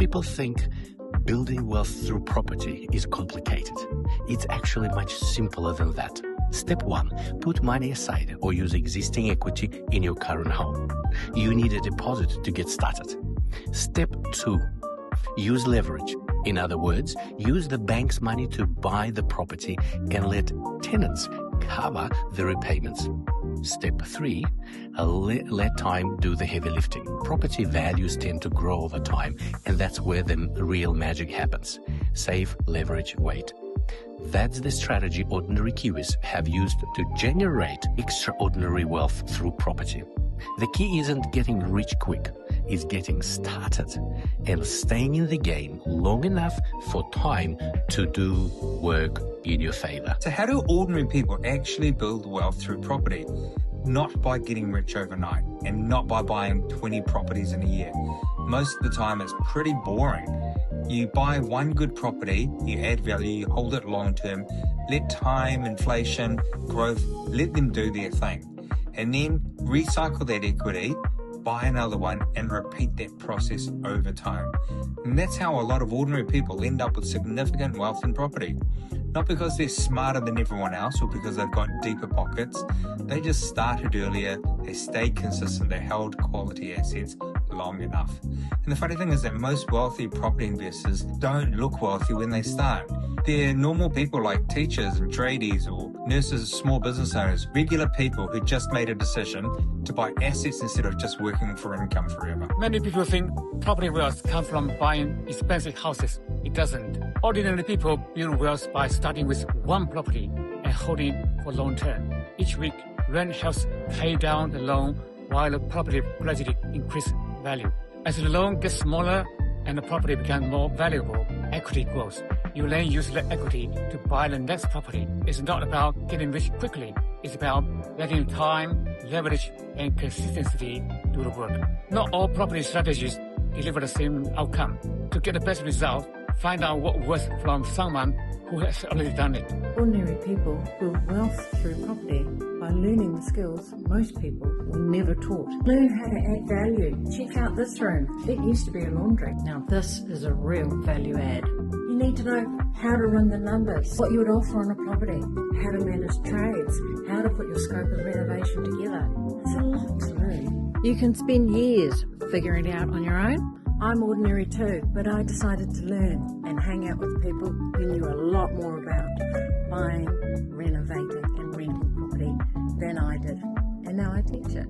People think building wealth through property is complicated. It's actually much simpler than that. Step 1. Put money aside or use existing equity in your current home. You need a deposit to get started. Step 2. Use leverage. In other words, use the bank's money to buy the property and let tenants cover the repayments. Step 3. Let time do the heavy lifting. Property values tend to grow over time, and that's where the real magic happens. Save, leverage, wait. That's the strategy ordinary Kiwis have used to generate extraordinary wealth through property. The key isn't getting rich quick, it's getting started and staying in the game long enough for time to do work in your favor. So how do ordinary people actually build wealth through property? Not by getting rich overnight and not by buying 20 properties in a year. Most of the time it's pretty boring. You buy one good property, you add value, you hold it long term, let time, inflation, growth, let them do their thing. And then recycle that equity, buy another one, and repeat that process over time. And that's how a lot of ordinary people end up with significant wealth in property. Not because they're smarter than everyone else or because they've got deeper pockets. They just started earlier, they stayed consistent, they held quality assets long enough. And the funny thing is that most wealthy property investors don't look wealthy when they start. They're normal people like teachers and tradies or nurses, small business owners, regular people who just made a decision to buy assets instead of just working for income forever. Many people think property wealth comes from buying expensive houses. It doesn't. Ordinary people build wealth by starting with one property and holding it for long term. Each week, rent helps pay down the loan while the property gradually increases value. As the loan gets smaller and the property becomes more valuable, equity grows. You then use the equity to buy the next property. It's not about getting rich quickly. It's about letting time, leverage, and consistency do the work. Not all property strategies deliver the same outcome. To get the best result, find out what works from someone who has already done it. Ordinary people build wealth through property by learning the skills most people were never taught. Learn how to add value. Check out this room. It used to be a laundry. Now this is a real value add. You need to know how to run the numbers, what you would offer on a property, how to manage trades, how to put your scope of renovation together. There's a lot to learn. You can spend years figuring it out on your own. I'm ordinary too, but I decided to learn and hang out with people who knew a lot more about buying, renovating and renting property than I did. And now I teach it.